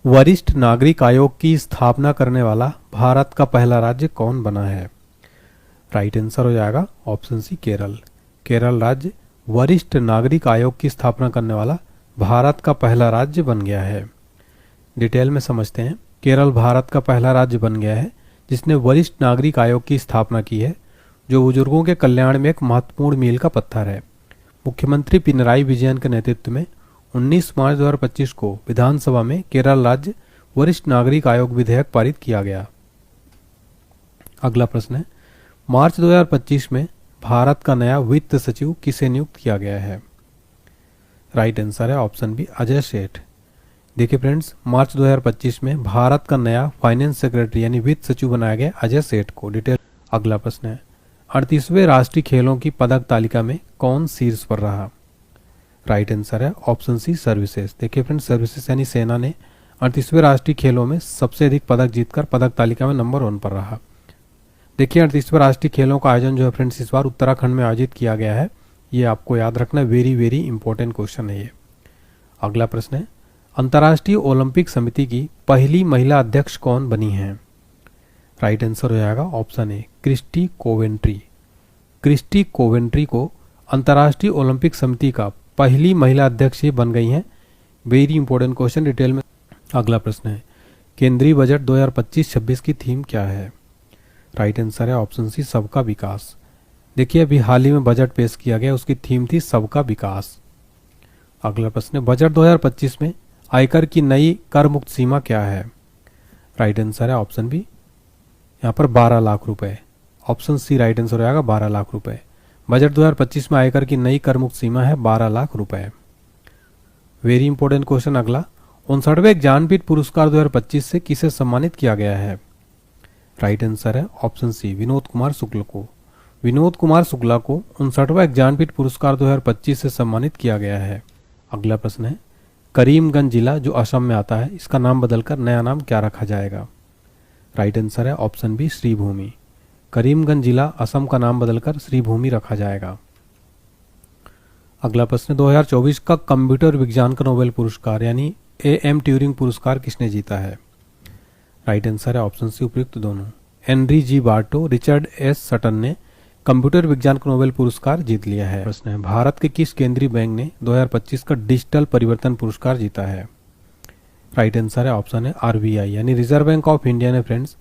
वरिष्ठ नागरिक आयोग की स्थापना करने वाला भारत का पहला राज्य कौन बना है? राइट आंसर हो जाएगा ऑप्शन सी केरल। केरल राज्य वरिष्ठ नागरिक आयोग की स्थापना करने वाला भारत का पहला राज्य बन गया है। डिटेल में समझते हैं। केरल भारत का पहला राज्य बन गया है जिसने वरिष्ठ नागरिक आयोग की स्थापना की है, जो बुजुर्गों के कल्याण में एक महत्वपूर्ण मील का पत्थर है। मुख्यमंत्री पिनराई विजयन के नेतृत्व में 19 मार्च 2025 को विधानसभा में केरल राज्य वरिष्ठ नागरिक आयोग विधेयक पारित किया गया। अगला प्रश्न है, मार्च 2025 में भारत का नया वित्त सचिव किसे नियुक्त किया गया है? राइट आंसर है ऑप्शन बी अजय सेठ। देखिए फ्रेंड्स, मार्च 2025 में भारत का नया फाइनेंस सेक्रेटरी यानी वित्त सचिव बनाया गया अजय सेठ को। डिटेल। अगला प्रश्न है, 38वें राष्ट्रीय खेलों की पदक तालिका में कौन शीर्ष पर रहा? राइट आंसर है ऑप्शन सी सर्विसेज। देखिए फ्रेंड्स, सर्विसेज यानी सेना ने 38वें राष्ट्रीय खेलों में सबसे अधिक पदक जीतकर पदक तालिका में नंबर 1 पर रहा। देखिए 38वें राष्ट्रीय खेलों का आयोजन जो है फ्रेंड्स इस बार उत्तराखंड में आयोजित किया गया है। ये आपको याद रखना, वेरी वेरी इंपॉर्टेंट क्वेश्चन है ये। अगला प्रश्न है, अंतर्राष्ट्रीय ओलंपिक समिति की पहली महिला अध्यक्ष कौन बनी है? राइट आंसर हो जाएगा option A Christie Coventry. Christie Coventry को अंतर्राष्ट्रीय ओलंपिक समिति का पहली महिला अध्यक्ष ही बन गई हैं। वेरी इंपॉर्टेंट क्वेश्चन, डिटेल में। अगला प्रश्न है, केंद्रीय बजट 2025-26 की थीम क्या है? राइट आंसर है ऑप्शन सी सबका विकास। देखिए अभी हाल ही में बजट पेश किया गया, उसकी थीम थी सबका विकास। अगला प्रश्न है, बजट 2025 में आयकर की नई कर मुक्त सीमा क्या है? राइट आंसर है ऑप्शन बी यहाँ पर 12 लाख रुपए। ऑप्शन सी राइट आंसर हो जाएगा 12 लाख रुपए। बजट 2025 में आयकर की नई कर मुक्त सीमा है 12 लाख रुपए। वेरी इंपॉर्टेंट क्वेश्चन अगला, 59वें ज्ञानपीठ पुरस्कार 2025 से किसे सम्मानित किया गया है? राइट आंसर है ऑप्शन सी विनोद कुमार शुक्ल को। विनोद कुमार शुक्ला को 59वां ज्ञानपीठ पुरस्कार 2025 से सम्मानित किया गया है। अगला प्रश्न है, करीमगंज जिला जो असम में आता है, इसका नाम बदलकर नया नाम क्या रखा जाएगा? राइट आंसर है ऑप्शन बी श्रीभूमि। करीमगंज जिला असम का नाम बदलकर श्रीभूमि रखा जाएगा। अगला प्रश्न, 2024 का कंप्यूटर विज्ञान का नोबेल पुरस्कार यानी AM ट्यूरिंग पुरस्कार किसने जीता है? राइट आंसर है ऑप्शन सी उपयुक्त दोनों। हेनरी जी बार्टो, रिचर्ड एस सटन ने कंप्यूटर विज्ञान का नोबेल पुरस्कार जीत लिया है। प्रश्न है, भारत के किस केंद्रीय बैंक ने 2025 का डिजिटल परिवर्तन पुरस्कार जीता है? राइट आंसर है ऑप्शन है RBI यानी रिजर्व बैंक ऑफ इंडिया ने फ्रेंड्स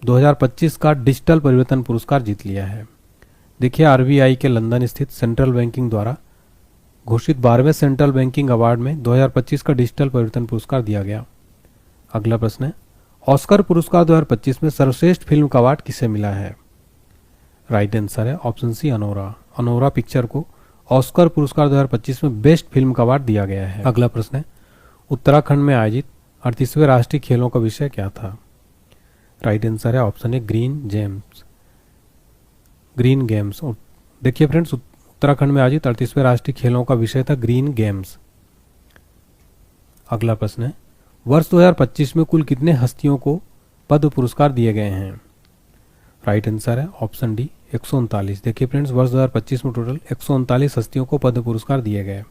2025 का डिजिटल परिवर्तन पुरस्कार जीत लिया है। देखिए RBI के लंदन स्थित सेंट्रल बैंकिंग द्वारा घोषित 12वें सेंट्रल बैंकिंग अवार्ड में 2025 का डिजिटल परिवर्तन पुरस्कार दिया गया। अगला प्रश्न है, ऑस्कर पुरस्कार 2025 में सर्वश्रेष्ठ फिल्म का अवार्ड किसे मिला है? राइट आंसर है option C Anora. Anora picture को ऑस्कर पुरस्कार 2025 में बेस्ट फिल्म का अवार्ड दिया गया है। अगला प्रश्न है, उत्तराखंड में आयोजित 38वें राष्ट्रीय खेलों का विषय क्या था? राइट आंसर है ऑप्शन ए ग्रीन गेम्स। देखिए फ्रेंड्स, उत्तराखंड में आयोजित 38वें राष्ट्रीय खेलों का विषय था ग्रीन गेम्स। अगला प्रश्न है, वर्ष 2025 में कुल कितने हस्तियों को पद्म पुरस्कार दिए गए हैं? राइट आंसर है ऑप्शन डी 139। देखिए फ्रेंड्स, वर्ष 2025 में टोटल 139 हस्तियों को पद्म पुरस्कार दिए गए।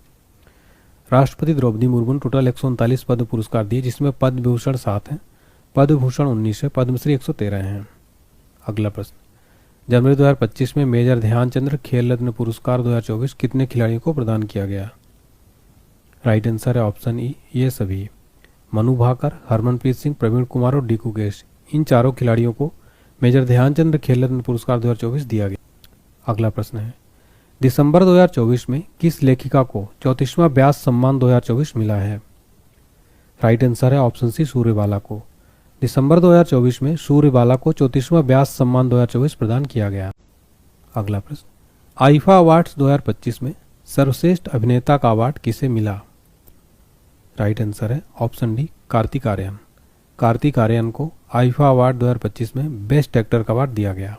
राष्ट्रपति द्रौपदी मुर्मू ने टोटल 139 पद्म पुरस्कार दिए, जिसमें पद्म विभूषण 7 हैं, पद्म भूषण 19 है, पद्मश्री 113 हैं। अगला प्रश्न, जनवरी 2025 में मेजर ध्यानचंद्र खेल रत्न पुरस्कार 2024 कितने खिलाड़ियों को प्रदान किया गया? राइट आंसर है ऑप्शन ई ये सभी। मनु भाकर, हरमनप्रीत सिंह, प्रवीण कुमार और डी कुकेश, इन चारों खिलाड़ियों को मेजर ध्यानचंद्र खेल रत्न पुरस्कार 2024 दिया गया। अगला प्रश्न है, दिसंबर 2024 में किस लेखिका को 34वां व्यास सम्मान 2024 मिला है? राइट आंसर है ऑप्शन सी सूर्यबाला को। दिसंबर 2024 में सूर्यबाला को 34वां व्यास सम्मान 2024 प्रदान किया गया। अगला प्रश्न, आईफा अवार्ड्स 2025 में सर्वश्रेष्ठ अभिनेता का अवार्ड किसे मिला? राइट आंसर है ऑप्शन डी कार्तिक आर्यन। कार्तिक आर्यन को आईफा अवार्ड 2025 में बेस्ट एक्टर का अवार्ड दिया गया।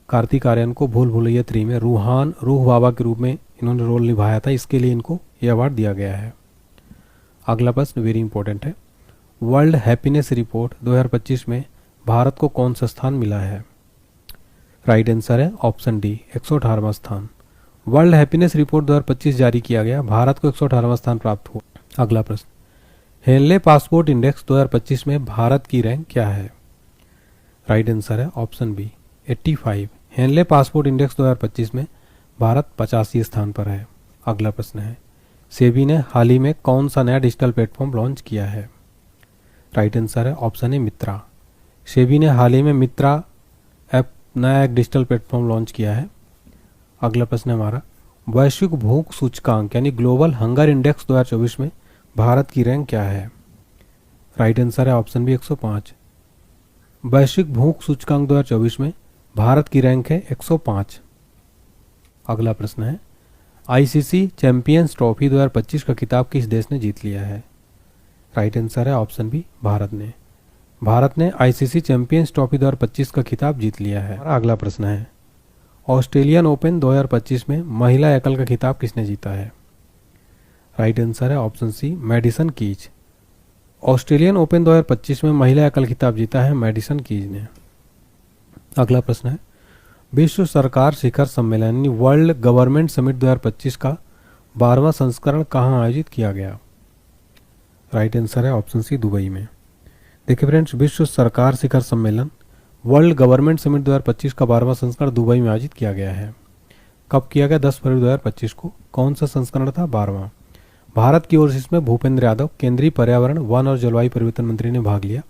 कार्तिक आर्यन को भूल भुलैया 3 में रूह बाबा के रूप में इन्होंने रोल निभाया था, इसके लिए इनको यह अवार्ड दिया गया है। अगला प्रश्न वेरी इंपॉर्टेंट है, वर्ल्ड हैप्पीनेस रिपोर्ट 2025 में भारत को कौन सा स्थान मिला है? राइट आंसर है ऑप्शन डी 118वां स्थान। वर्ल्ड हैप्पीनेस रिपोर्ट 2025 जारी किया गया, भारत को 118वां स्थान प्राप्त हुआ। अगला प्रश्न, हेनले पासपोर्ट इंडेक्स 2025 में भारत की रैंक क्या है? राइट आंसर है option B 85। Henley passport index 2025 में भारत 85 स्थान पर है। अगला प्रश्न है, सेबी ने हाल ही में कौन सा नया डिजिटल प्लेटफॉर्म लॉन्च किया है? राइट आंसर है ऑप्शन ए मित्रा। सेबी ने हाल ही में मित्रा ऐप नया एक डिजिटल प्लेटफॉर्म लॉन्च किया है। अगला प्रश्न है हमारा, वैश्विक भूख सूचकांक यानी ग्लोबल हंगर इंडेक्स 2024 में भारत की रैंक क्या है? राइट आंसर है ऑप्शन बी 105। वैश्विक भूख सूचकांक 2024 में भारत की रैंक है 105। अगला प्रश्न है, आईसीसी चैंपियंस ट्रॉफी 2025 का खिताब किस देश ने जीत लिया है? राइट आंसर है ऑप्शन बी भारत ने। भारत ने आईसीसी चैंपियंस ट्रॉफी 2025 का खिताब जीत लिया है। अगला प्रश्न है, ऑस्ट्रेलियन ओपन 2025 में महिला एकल का खिताब किसने जीता है? राइट आंसर है option C Madison Keys. Australian Open 2025 में महिला एकल खिताब जीता है मैडिसन कीज ने। अगला प्रश्न है, विश्व सरकार शिखर सम्मेलन यानी वर्ल्ड गवर्नमेंट समिट 2025 का 12वां संस्करण कहाँ आयोजित किया गया? राइट आंसर है ऑप्शन सी दुबई में। देखिए फ्रेंड्स, विश्व सरकार शिखर सम्मेलन वर्ल्ड गवर्नमेंट समिट 2025 का 12वां संस्करण दुबई में आयोजित किया गया है। कब किया गया? 10 फरवरी 2025 को। कौन सा संस्करण था? 12वां। भारत की ओर से इसमें भूपेंद्र यादव केंद्रीय पर्यावरण वन और जलवायु परिवर्तन मंत्री ने भाग लिया।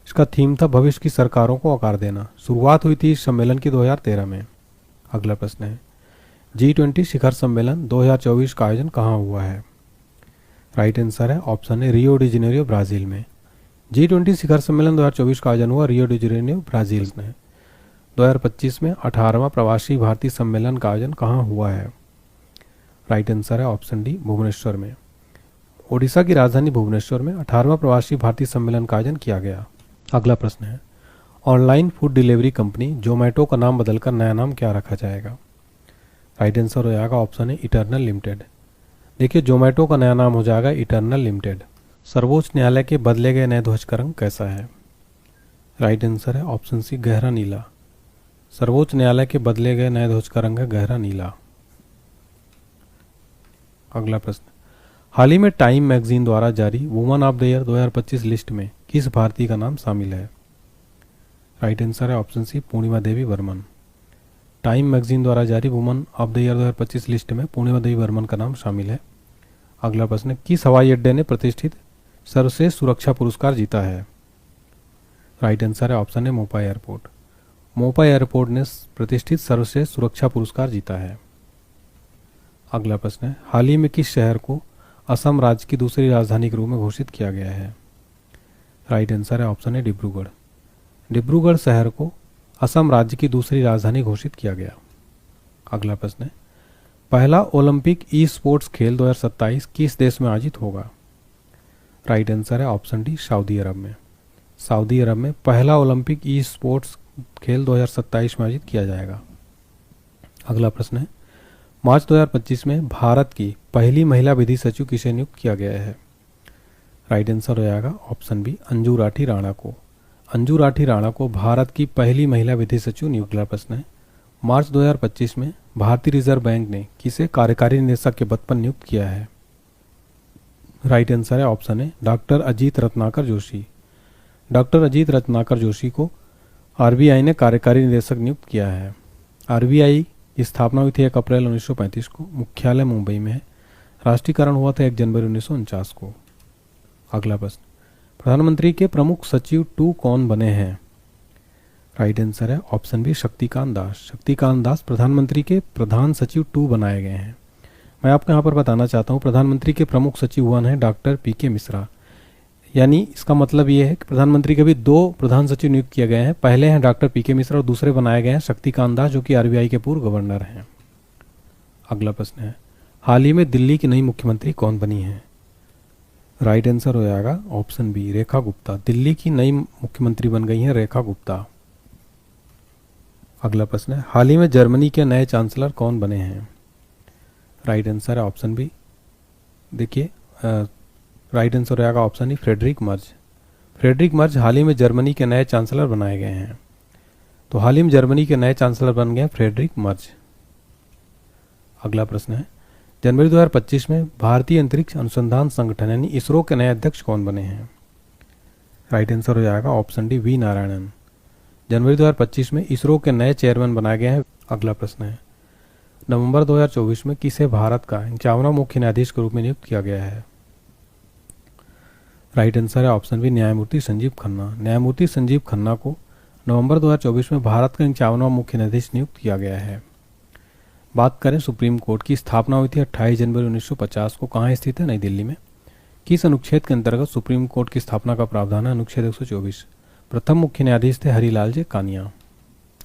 इसका थीम था भविष्य की सरकारों को आकार देना। शुरुआत हुई थी इस सम्मेलन की 2013 में। अगला प्रश्न है, G20 शिखर सम्मेलन 2024 का आयोजन कहाँ हुआ है? राइट आंसर है ऑप्शन है रियो डी जेनेरियो ब्राजील में। G20 शिखर सम्मेलन 2024 का आयोजन हुआ रियो डी जेनेरियो ब्राजील में। 2025 में 18वां प्रवासी भारतीय सम्मेलन का आयोजन कहाँ हुआ है? राइट आंसर है ऑप्शन डी भुवनेश्वर में। ओडिशा की राजधानी भुवनेश्वर में 18वां प्रवासी भारतीय सम्मेलन का आयोजन किया गया। अगला प्रश्न है, online food delivery company Zomato का नाम बदलकर नया नाम क्या रखा जाएगा? राइट आंसर हो जाएगा ऑप्शन है इटर्नल लिमिटेड। देखिए, जोमेटो का नया नाम हो जाएगा इटर्नल लिमिटेड। सर्वोच्च न्यायालय के बदले गए नए ध्वज का रंग कैसा है? राइट आंसर है ऑप्शन सी गहरा नीला। सर्वोच्च न्यायालय के बदले गए नए ध्वज का रंग है गहरा नीला। अगला प्रश्न, हाल ही में टाइम मैगजीन द्वारा जारी woman of the year 2025 list में किस भारतीय का नाम शामिल है? राइट आंसर है ऑप्शन सी पूर्णिमा देवी बर्मन। टाइम मैगजीन द्वारा जारी woman of the year 2025 list में पूर्णिमा देवी बर्मन का नाम शामिल है। अगला प्रश्न, किस हवाई अड्डे ने प्रतिष्ठित सर्वश्रेष्ठ सुरक्षा पुरस्कार जीता है? राइट आंसर है ऑप्शन है मोपा एयरपोर्ट। मोपा एयरपोर्ट ने प्रतिष्ठित सर्वश्रेष्ठ सुरक्षा पुरस्कार जीता है। अगला प्रश्न है, हाल ही में किस शहर को असम राज्य की दूसरी राजधानी के रूप में घोषित किया गया है? राइट आंसर है ऑप्शन है डिब्रूगढ़। डिब्रूगढ़ शहर को असम राज्य की दूसरी राजधानी घोषित किया गया। अगला प्रश्न है, पहला ओलंपिक ई स्पोर्ट्स खेल 2027 किस देश में आयोजित होगा? राइट आंसर है ऑप्शन डी सऊदी अरब में। सऊदी अरब में पहला ओलंपिक ई स्पोर्ट्स खेल 2027 में आयोजित किया जाएगा। अगला प्रश्न है, मार्च 2025 में भारत की पहली महिला विधि सचिव किसे नियुक्त किया गया है? राइट आंसर हो जाएगा ऑप्शन बी अंजू राठी राणा को। अंजू राठी राणा को भारत की पहली महिला विधि सचिव नियुक्त। अगला प्रश्न है, मार्च 2025 में भारतीय रिजर्व बैंक ने किसे कार्यकारी निदेशक के पद पर नियुक्त किया है? राइट आंसर है ऑप्शन है डॉक्टर अजीत रत्नाकर जोशी। डॉक्टर अजीत रत्नाकर जोशी को आरबीआई ने कार्यकारी निदेशक नियुक्त किया है। आरबीआई की स्थापना हुई थी 1 अप्रैल 1935 को। मुख्यालय मुंबई में है। राष्ट्रीयकरण हुआ था 1 जनवरी 1949 को। अगला प्रश्न, प्रधानमंत्री के प्रमुख सचिव 2 कौन बने हैं? राइट आंसर है ऑप्शन बी शक्तिकांत दास। शक्तिकांत दास प्रधानमंत्री के प्रधान सचिव 2 बनाए गए हैं। मैं आपको यहाँ पर बताना चाहता हूँ, प्रधानमंत्री के प्रमुख सचिव 1 है डॉक्टर पीके मिश्रा। यानी इसका मतलब ये है कि प्रधानमंत्री के भी 2 प्रधान सचिव नियुक्त किए गए हैं। पहले हैं डॉक्टर पीके मिश्रा और दूसरे बनाए गए हैं शक्तिकांत दास, जो कि आरबीआई के पूर्व गवर्नर हैं। अगला प्रश्न है, हाल ही में दिल्ली की नई मुख्यमंत्री कौन बनी है? राइट आंसर हो जाएगा ऑप्शन बी रेखा गुप्ता। दिल्ली की नई मुख्यमंत्री बन गई हैं रेखा गुप्ता। अगला प्रश्न है, हाल ही में जर्मनी के नए चांसलर कौन बने हैं? राइट आंसर है ऑप्शन बी। देखिए, राइट आंसर हो जाएगा option E Friedrich Merz. Friedrich Merz हाल ही में जर्मनी के नए चांसलर बनाए गए हैं। तो हाल ही में जर्मनी के नए चांसलर बन गए फ्रेडरिक मर्ज। अगला प्रश्न है, जनवरी 2025 में भारतीय अंतरिक्ष अनुसंधान संगठन यानी इसरो के नए अध्यक्ष कौन बने हैं? राइट आंसर हो जाएगा ऑप्शन डी वी नारायणन। जनवरी 2025 में इसरो के नए चेयरमैन बनाए गए हैं। अगला प्रश्न है, नवंबर 2024 में किसे भारत का 51वां मुख्य न्यायाधीश के रूप में नियुक्त किया गया है? राइट आंसर है ऑप्शन बी न्यायमूर्ति संजीव खन्ना। न्यायमूर्ति संजीव खन्ना को नवंबर 2024 में भारत का 51वां मुख्य न्यायाधीश नियुक्त किया गया है। बात करें सुप्रीम कोर्ट की स्थापना हुई थी 28 जनवरी 1950 को। कहाँ स्थित है? नई दिल्ली में। किस अनुच्छेद के अंतर्गत सुप्रीम कोर्ट की स्थापना का प्रावधान है? अनुच्छेद 124। प्रथम मुख्य न्यायाधीश थे हरिलाल जे कानिया।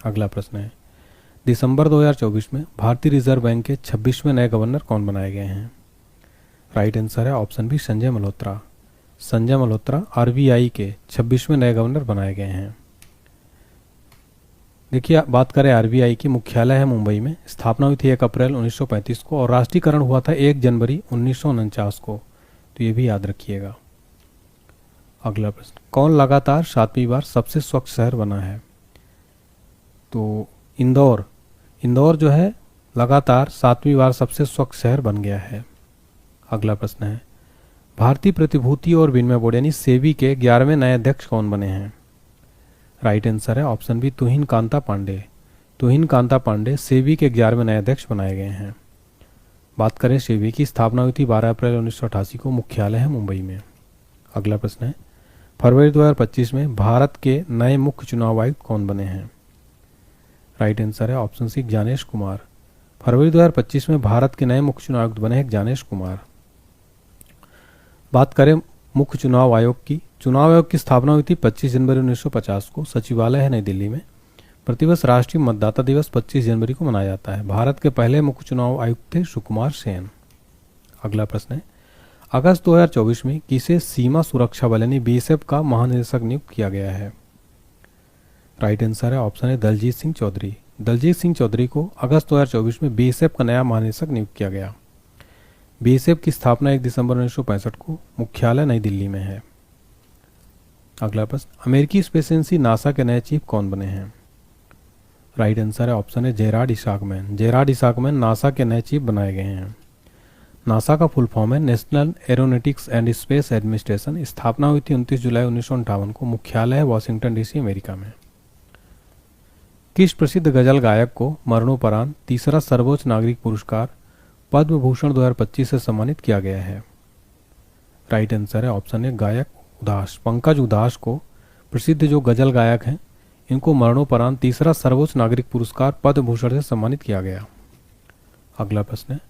अगला प्रश्न है, दिसंबर 2024 में भारतीय रिजर्व बैंक के 26वें नए गवर्नर कौन बनाए गए हैं? राइट आंसर है option B Sanjay Malhotra. Sanjay Malhotra RBI के 26वें नए गवर्नर बनाए गए हैं। देखिए, बात करें आरबीआई की, मुख्यालय है मुंबई में। स्थापना हुई थी 1 अप्रैल 1935 को और राष्ट्रीयकरण हुआ था 1 जनवरी 1949 को। तो ये भी याद रखिएगा। अगला प्रश्न, कौन लगातार 7वीं बार सबसे स्वच्छ शहर बना है? तो इंदौर जो है लगातार 7वीं बार सबसे स्वच्छ शहर बन गया है। अगला प्रश्न है, भारतीय प्रतिभूति और विनिमय बोर्ड यानी सेबी के 11वें नए अध्यक्ष कौन बने हैं? राइट आंसर है ऑप्शन बी तुहिन कांता पांडे। तुहिन कांता पांडे सेबी के 11वें नए अध्यक्ष बनाए गए हैं। बात करें सेबी की, स्थापना हुई थी 12 अप्रैल 1988 को। मुख्यालय है मुंबई में। अगला प्रश्न है, फरवरी 2025 में भारत के नए मुख्य चुनाव आयुक्त कौन बने हैं? राइट आंसर है ऑप्शन सी ज्ञानेश कुमार। फरवरी 2025 में भारत के नए मुख्य चुनाव आयुक्त बने हैं ज्ञानेश कुमार। बात करें मुख्य चुनाव आयोग की, चुनाव आयोग की स्थापना हुई थी 25 जनवरी 1950 को। सचिवालय है नई दिल्ली में। प्रतिवर्ष राष्ट्रीय मतदाता दिवस 25 जनवरी को मनाया जाता है। भारत के पहले मुख्य चुनाव आयुक्त थे सुकुमार सेन। अगला प्रश्न है, अगस्त 2024 में किसे सीमा सुरक्षा बल यानी बीएसएफ का महानिदेशक नियुक्त किया गया है? राइट आंसर है ऑप्शन है दलजीत सिंह चौधरी। दलजीत सिंह चौधरी को अगस्त 2024 में बीएसएफ का नया महानिदेशक नियुक्त किया गया। बीएसएफ की स्थापना 1 दिसंबर 1965 को। मुख्यालय नई दिल्ली में है। अगला प्रश्न, अमेरिकी स्पेस एजेंसी नासा के नए चीफ कौन बने हैं? राइट आंसर है ऑप्शन है जेराड इसाकमैन। जेराड इसाकमैन नासा के नए चीफ बनाए गए हैं। नासा का फुल फॉर्म है national aeronautics and space administration. स्थापना हुई थी 29 जुलाई 1958 को। मुख्यालय है वॉशिंगटन डीसी अमेरिका में। किस प्रसिद्ध गजल गायक को मरणोपरांत तीसरा सर्वोच्च नागरिक पुरस्कार पद्म भूषण 2025 से सम्मानित किया गया है? राइट आंसर है ऑप्शन है गायक उदास। पंकज उदास को, प्रसिद्ध जो गजल गायक हैं, इनको मरणोपरांत तीसरा सर्वोच्च नागरिक पुरस्कार पद्म भूषण से सम्मानित किया गया। अगला प्रश्न है,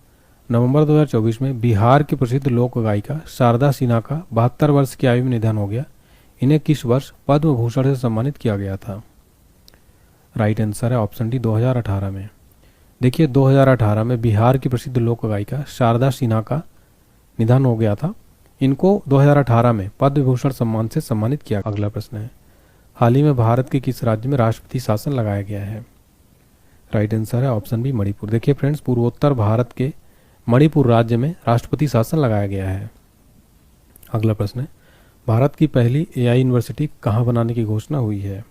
नवंबर 2024 में बिहार की प्रसिद्ध लोक गायिका शारदा सिन्हा का 72 वर्ष की आयु में निधन हो गया। इन्हें किस वर्ष पद्म भूषण से सम्मानित किया गया था? राइट आंसर है ऑप्शन डी 2018 में। देखिए, 2018 में बिहार की प्रसिद्ध लोक गायिका शारदा सिन्हा का निधन हो गया था। इनको 2018 में पद्म भूषण सम्मान से सम्मानित किया। अगला प्रश्न है, हाल ही में भारत के किस राज्य में राष्ट्रपति शासन लगाया गया है? राइट आंसर है ऑप्शन बी मणिपुर। देखिए फ्रेंड्स, पूर्वोत्तर भारत के मणिपुर राज्य में राष्ट्रपति शासन लगाया गया है। अगला प्रश्न है, भारत की पहली एआई यूनिवर्सिटी कहाँ बनाने की घोषणा हुई है?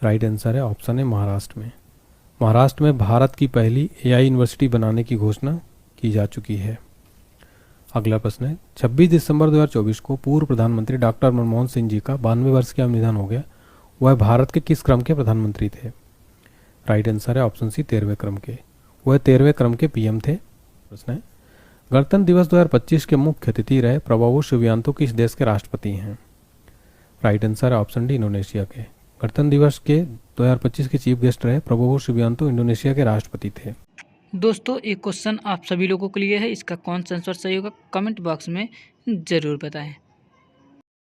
राइट आंसर है ऑप्शन है महाराष्ट्र में। महाराष्ट्र में भारत की पहली एआई यूनिवर्सिटी बनाने की घोषणा की जा चुकी है। अगला प्रश्न है, 26 दिसंबर 2024 को पूर्व प्रधानमंत्री डॉक्टर मनमोहन सिंह जी का 92 वर्ष का निधन हो गया। वह भारत के किस क्रम के प्रधानमंत्री थे? राइट आंसर है ऑप्शन सी 13वें क्रम के। वह 13वें क्रम के पीएम थे। प्रश्न है, गणतंत्र दिवस 2025 के मुख्य अतिथि रहे प्रबोवो सुबियांतो किस देश के राष्ट्रपति हैं? राइट आंसर है ऑप्शन डी इंडोनेशिया के। गणतंत्र दिवस के 2025 के चीफ गेस्ट रहे प्रबोवो सुबियांतो इंडोनेशिया के राष्ट्रपति थे। दोस्तों, एक क्वेश्चन आप सभी लोगों के लिए है। इसका कौन सा आंसर सही होगा कमेंट बॉक्स में ज़रूर बताएं।